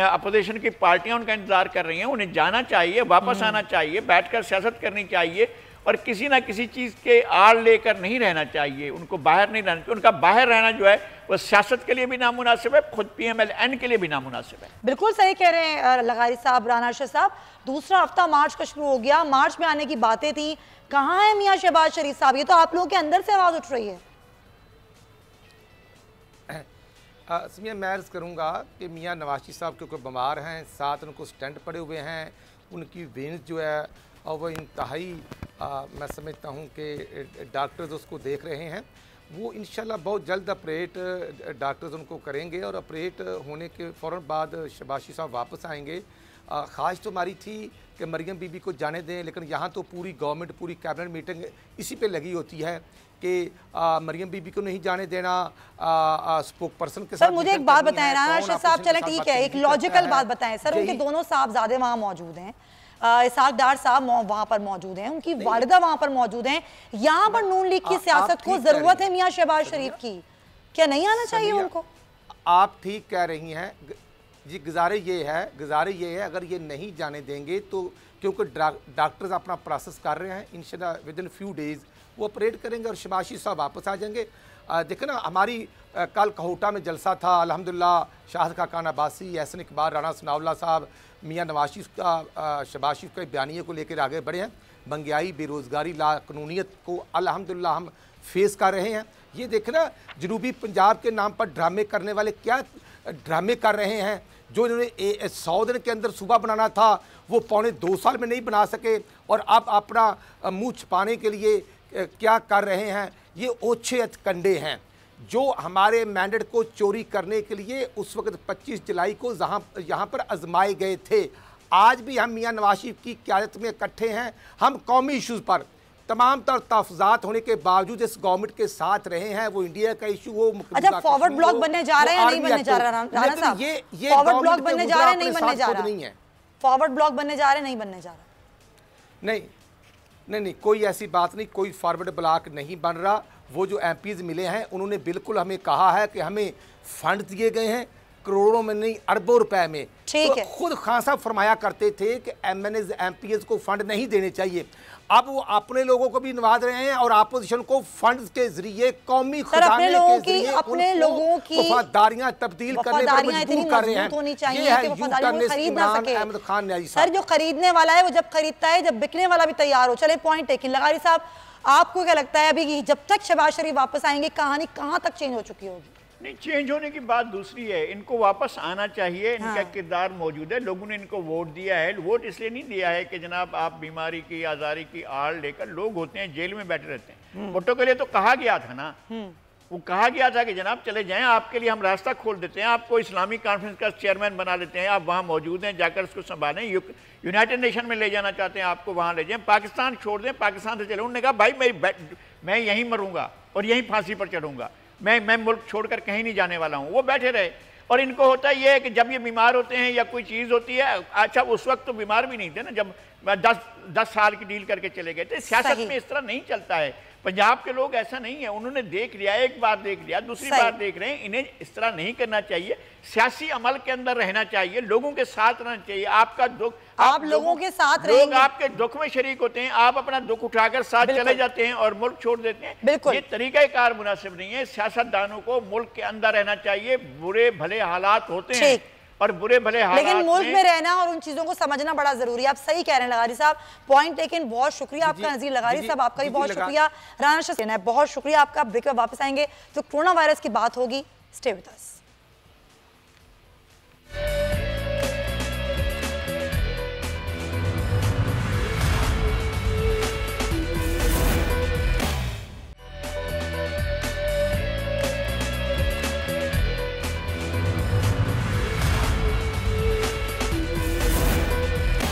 [SPEAKER 5] अपोजिशन की पार्टियाँ उनका इंतज़ार कर रही हैं। उन्हें जाना चाहिए, वापस आना चाहिए, बैठकर सियासत करनी चाहिए और किसी ना किसी चीज़ के आड़ लेकर नहीं रहना चाहिए, उनको बाहर नहीं रहना चाहिए। उनका बाहर रहना जो है वो सियासत के लिए भी नामुनासिब है, खुद PMLN के लिए भी नामुनासिब है।
[SPEAKER 2] बिल्कुल सही कह रहे हैं लगारी साहब, राना अर्शद साहब। दूसरा हफ्ता मार्च का शुरू हो गया, मार्च में आने की बातें थी, कहाँ है मियाँ शहबाज शरीफ साहब? ये तो आप लोगों के अंदर से आवाज़ उठ रही है।
[SPEAKER 8] मैं अर्ज़ करूँगा कि मियाँ नवाज शरीफ साहब क्योंकि बीमार हैं, साथ उनको स्टेंट पड़े हुए हैं, उनकी वेन्स जो है और वह इंतहाई मैं समझता हूँ कि डॉक्टर्स उसको देख रहे हैं। वो इंशाल्लाह बहुत जल्द ऑपरेट डॉक्टर्स उनको करेंगे और ऑपरेट होने के फ़ौरन बाद शहबाज शरीफ साहब वापस आएंगे। ख्वाहिश तो हमारी थी कि मरियम बीबी को जाने दें, लेकिन यहाँ तो पूरी गवर्नमेंट, पूरी कैबिनेट मीटिंग इसी पे लगी होती है कि मरियम बीबी को नहीं जाने देना। स्पोक पर्सन के साथ
[SPEAKER 2] मुझे एक बात बताएं राना अर्शद साहब, चले ठीक है, एक लॉजिकल बात बताएं सर। उनके दोनों साहबजादे वहाँ मौजूद हैं, इसाक डार साहब वहाँ पर मौजूद हैं, उनकी वालिदा वहाँ पर मौजूद हैं। यहाँ पर नून लीग की सियासत को जरूरत है मियाँ शहबाज शरीफ की, क्या नहीं आना चाहिए उनको? आप ठीक कह रही हैं जी। गुजारिश ये है अगर ये नहीं जाने देंगे तो, क्योंकि डॉक्टर्स अपना प्रोसेस कर रहे हैं, इंशाल्लाह विद इन फ्यू डेज वो ऑपरेट करेंगे और शहबाज शरीफ साहब वापस आ जाएंगे। देखें ना, हमारी कल कहोटा में जलसा था, अल्हम्दुलिल्लाह शाहिद खाकान अब्बासी, एहसन इकबाल, राना सनाउल्लाह साहब मियाँ नवाज शरीफ का, शहबाज शरीफ के बयानिए को लेकर आगे बढ़े हैं। महंगाई, बेरोज़गारी, लाकानूनियत को अल्हम्दुलिल्लाह हम फेस कर रहे हैं। ये देखना जनूबी पंजाब के नाम पर ड्रामे करने वाले क्या ड्रामे कर रहे हैं। जो इन्होंने 100 दिन के अंदर सूबा बनाना था वो पौने 2 साल में नहीं बना सके और अब अपना मुँह छिपाने के लिए क्या कर रहे हैं। ये ओछे हथकंडे हैं जो हमारे मैंडेट को चोरी करने के लिए उस वक्त 25 जुलाई को यहाँ पर आजमाए गए थे। आज भी हम मियाँ नवाज शरीफ की क़यादत में इकट्ठे हैं। हम कौमी इशूज़ पर तमाम तर तहफ़्फ़ुज़ात होने के बावजूद इस गवर्नमेंट के साथ रहे हैं, वो इंडिया का इशू हो। अच्छा, फॉरवर्ड ब्लॉक बनने जा रहे हैं, नहीं बनने जा रहा राना साहब? ये फॉरवर्ड ब्लॉक बनने जा रहे हैं, नहीं बनने जा रहा? नहीं है फॉरवर्ड ब्लॉक बनने जा रहे हैं, नहीं बनने जा रहा? नहीं, कोई ऐसी बात नहीं, कोई फॉरवर्ड ब्लॉक नहीं बन रहा। वो जो MPs मिले हैं उन्होंने बिल्कुल हमें कहा है कि हमें फंड दिए गए हैं करोड़ों में नहीं अरबों रुपए में। ठीक है, खुद खान साहब फरमाया करते थे कि MNAs MPs को फंड नहीं देने चाहिए। अब वो अपने लोगों को भी नवाज रहे हैं और अपोजिशन को फंड के जरिए कौमी खजाने के जरिए अपने लोगों की वफादारियां तब्दील करने पर मजबूर कर रहे हैं। ये है अहमद खान न्याजी साहब। सर, जो खरीदने वाला है वो जब खरीदता है, जब बिकने वाला भी तैयार हो। चले पॉइंट टेकिंग। लगारी साहब, आपको क्या लगता है अभी जब तक शहबाज शरीफ वापस आएंगे कहानी कहाँ तक चेंज हो चुकी होगी?
[SPEAKER 5] नहीं, चेंज होने की बात दूसरी है, इनको वापस आना चाहिए। इनका किरदार मौजूद है, लोगों ने इनको वोट दिया है। वोट इसलिए नहीं दिया है कि जनाब आप बीमारी की, आजारी की आड़ लेकर, लोग होते हैं जेल में बैठे रहते हैं। वोटों के लिए तो कहा गया था ना, वो कहा गया था कि जनाब चले जाएं, आपके लिए हम रास्ता खोल देते हैं, आपको इस्लामिक कॉन्फ्रेंस का चेयरमैन बना लेते हैं, आप वहाँ मौजूद हैं, जाकर उसको संभालें, यूनाइटेड नेशन में ले जाना चाहते हैं, आपको वहाँ ले जाएं, पाकिस्तान छोड़ दें, पाकिस्तान से चले। उन्होंने कहा भाई मैं यहीं मरूंगा और यहीं फांसी पर चढ़ूंगा, मैं मुल्क छोड़कर कहीं नहीं जाने वाला हूँ। वो बैठे रहे। और इनको होता ये है कि जब ये बीमार होते हैं या कोई चीज़ होती है, अच्छा उस वक्त तो बीमार भी नहीं थे ना, जब 10 साल की डील करके चले गए थे। सियासत में इस तरह नहीं चलता है। पंजाब के लोग ऐसा नहीं है, उन्होंने देख लिया, एक बार देख लिया, दूसरी बार देख रहे हैं। इन्हें इस तरह नहीं करना चाहिए, सियासी अमल के अंदर रहना चाहिए, लोगों के साथ रहना चाहिए। आपका दुख,
[SPEAKER 2] आप लोगों के साथ रहेंगे,
[SPEAKER 5] लोग आपके दुख में शरीक होते हैं, आप अपना दुख उठाकर साथ चले जाते हैं और मुल्क छोड़ देते हैं। ये तरीकाकार मुनासिब नहीं है। सियासतदानों को मुल्क के अंदर रहना चाहिए। बुरे भले हालात होते हैं और बुरे भले हालात,
[SPEAKER 2] लेकिन मुल्क में रहना और उन चीजों को समझना बड़ा जरूरी है। आप सही कह रहे हैं लगारी साहब, पॉइंट लेकिन बहुत शुक्रिया आपका नज़ीर लगारी साहब, आपका भी बहुत शुक्रिया। राना शसेना बहुत शुक्रिया आपका। ब्रेक में वापस आएंगे तो कोरोना वायरस की बात होगी। Stay with us.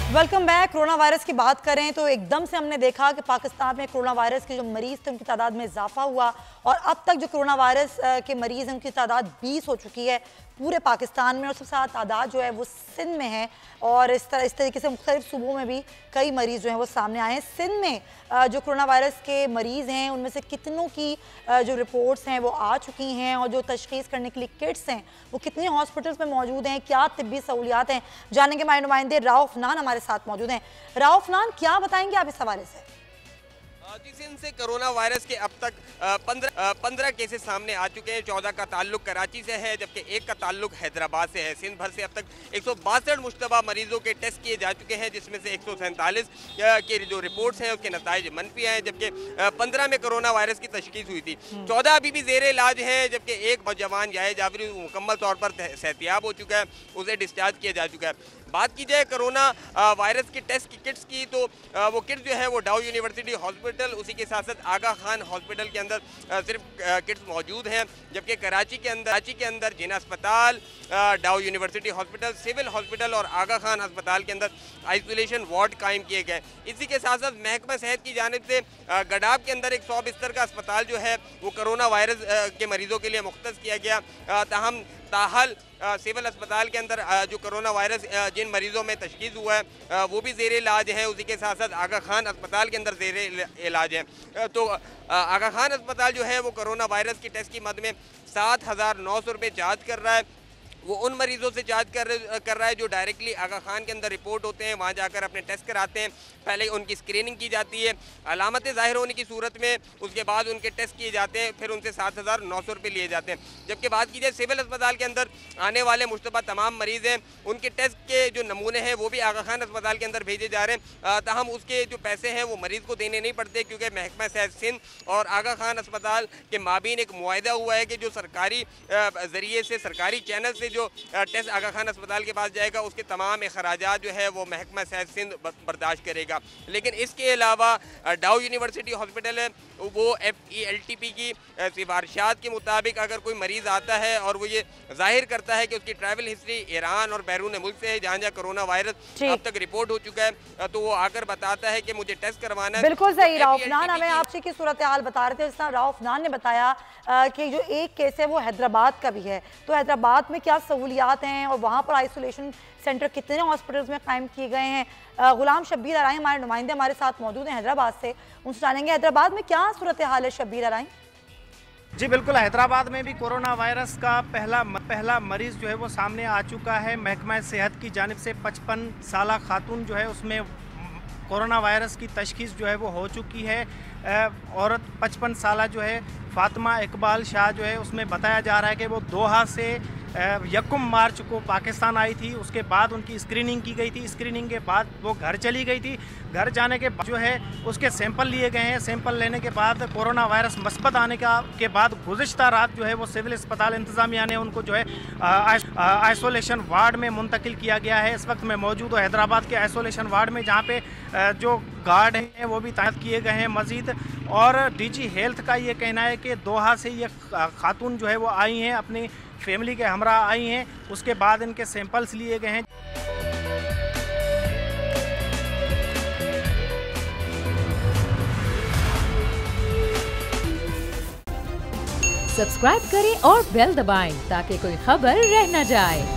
[SPEAKER 2] Welcome back. Corona virus की बात करें तो एकदम से हमने देखा कि पाकिस्तान में कोरोना वायरस के जो मरीज थे उनकी तादाद में इजाफा हुआ और अब तक जो कोरोना वायरस के मरीज हैं उनकी तादाद 20 हो चुकी है पूरे पाकिस्तान में। और सबसे ज़्यादा तादाद जो है वो सिंध में है और इस तरीके से मुख्तलिफ सूबों में भी कई मरीज़ जो हैं वो सामने आए हैं। सिंध में जो कोरोना वायरस के मरीज़ हैं उनमें से कितनों की जो रिपोर्ट्स हैं वो आ चुकी हैं और जो तशख़ीस करने के लिए किट्स हैं वो कितने हॉस्पिटल्स में मौजूद हैं, क्या तिब्बी सहूलियात हैं, जानेंगे हमारे नुमाइंदे राउफ नान हमारे साथ मौजूद हैं। राउफ नान, क्या बताएंगे आप इस हवाले से?
[SPEAKER 9] सिंध से कोरोना वायरस के अब तक 15 केसेस सामने आ चुके हैं। 14 का ताल्लुक कराची से है जबकि 1 का ताल्लुक हैदराबाद से है। सिंध भर से अब तक 162 मुश्तबा मरीजों के टेस्ट किए जा चुके हैं जिसमें से 147 के जो रिपोर्ट्स हैं उसके नताइज मनफी हैं जबकि 15 में कोरोना वायरस की तशखीस हुई थी। 14 अभी भी जेर इलाज है जबकि 1 नौजवान याए जाबरी मुकम्मल तौर पर सेहतियाब हो चुका है, उसे डिस्चार्ज किया जा चुका है। बात की जाए कोरोना वायरस की टेस्ट की किट्स की तो वो किट जो है वो डाउ यूनिवर्सिटी हॉस्पिटल, उसी के साथ साथ आगा खान हॉस्पिटल के अंदर सिर्फ किट्स मौजूद हैं जबकि कराची के अंदर जिना अस्पताल, डाउ यूनिवर्सिटी हॉस्पिटल, सिविल हॉस्पिटल और आगा खान अस्पताल के अंदर आइसोलेशन वार्ड कायम किए गए। इसी के साथ साथ महकमा सेहत की जानिब से गडाब के अंदर एक 100 बिस्तर का अस्पताल जो है वो कोरोना वायरस के मरीजों के लिए मुख्तस किया गया। ताहल सिविल अस्पताल के अंदर जो कोरोना वायरस जिन मरीजों में तशखीस हुआ है वो भी ज़ेर इलाज है। उसी के साथ साथ आगा खान अस्पताल के अंदर ज़ेर इलाज है। तो आगा खान अस्पताल जो है वो कोरोना वायरस की टेस्ट की मद में 7,900 रुपये चार्ज कर रहा है। वो उन मरीजों से चार्ज कर रहा है जो डायरेक्टली आगा खान के अंदर रिपोर्ट होते हैं, वहाँ जाकर अपने टेस्ट कराते हैं। पहले उनकी स्क्रीनिंग की जाती है, अलामतें ज़ाहिर होने की सूरत में उसके बाद उनके टेस्ट किए जाते हैं, फिर उनसे 7,900 रुपये लिए जाते हैं। जबकि बात की जाए सिविल अस्पताल के अंदर आने वाले मुश्तबा तमाम मरीज़ हैं उनके टेस्ट के जो नमूने हैं वो भी आगा खान अस्पताल के अंदर भेजे जा रहे हैं। ताहम उसके जो पैसे हैं वो मरीज़ को देने नहीं पड़ते क्योंकि महकमा सेहत सिंध और आगा खान अस्पताल के माबीन एक मुआहदा हुआ है कि जो सरकारी ज़रिए से सरकारी चैनल से जो टेस्ट आगा खान अस्पताल के पास जाएगा उसके तमाम अखराजात जो है वो महकमा सेहत सिंध बर्दाश्त करेगा। लेकिन इसके अलावा डाउ यूनिवर्सिटी हॉस्पिटल है वो FELTP की सिफारिशात के मुताबिक अगर कोई मरीज़ आता है और वो ये जाहिर करता है कि उसकी ट्रैवल हिस्ट्री ईरान और बैरून मुल्क से है जहाँ जहाँ कोरोना वायरस अब तक रिपोर्ट हो चुका है तो वो आकर बताता है कि मुझे टेस्ट करवाना है।
[SPEAKER 2] बिल्कुल सही राउफ नान, हमें आपसे की सूरत हाल बता रहे थे। जिस तरह राउफ नान ने बताया कि जो एक केस है वो हैदराबाद का भी है, तो हैदराबाद में क्या सहूलियात हैं और वहाँ पर आइसोलेशन सेंटर कितने हॉस्पिटल्स में कायम किए गए हैं। गुलाम शब्बीर अराई हमारे नुमाइंदे हमारे साथ मौजूद हैं हैदराबाद से, उनसे जानेंगे हैदराबाद में क्या सूरत हाल है। शब्बीर अराई
[SPEAKER 10] जी बिल्कुल, हैदराबाद में भी कोरोना वायरस का पहला मरीज़ जो है वो सामने आ चुका है। महकमा सेहत की जानिब से 55 साला खातून जो है उसमें कोरोना वायरस की तशखीस जो है वो हो चुकी है। औरत 55 साला जो है फातिमा इकबाल शाह जो है उसमें बताया जा रहा है कि वो दोहा से 1 मार्च को पाकिस्तान आई थी। उसके बाद उनकी स्क्रीनिंग की गई थी, स्क्रीनिंग के बाद वो घर चली गई थी। घर जाने के बाद जो है उसके सैंपल लिए गए हैं। सैंपल लेने के बाद कोरोना वायरस मस्बत आने के बाद गुज़िश्ता रात जो है वो सिविल अस्पताल इंतज़ामिया ने उनको जो है आइसोलेशन वार्ड में मुंतकिल किया गया है। इस वक्त मैं मौजूद हूँ हैदराबाद के आइसोलेशन वार्ड में जहाँ पे जो गार्ड हैं वो भी तैनात किए गए हैं मजीद। और डीजी हेल्थ का ये कहना है कि दोहा से ये खातून जो है वो आई हैं, अपनी फैमिली के हमरा आई हैं, उसके बाद इनके सैंपल्स लिए गए हैं।
[SPEAKER 1] सब्सक्राइब करें और बेल दबाएं ताकि कोई खबर रह न जाए।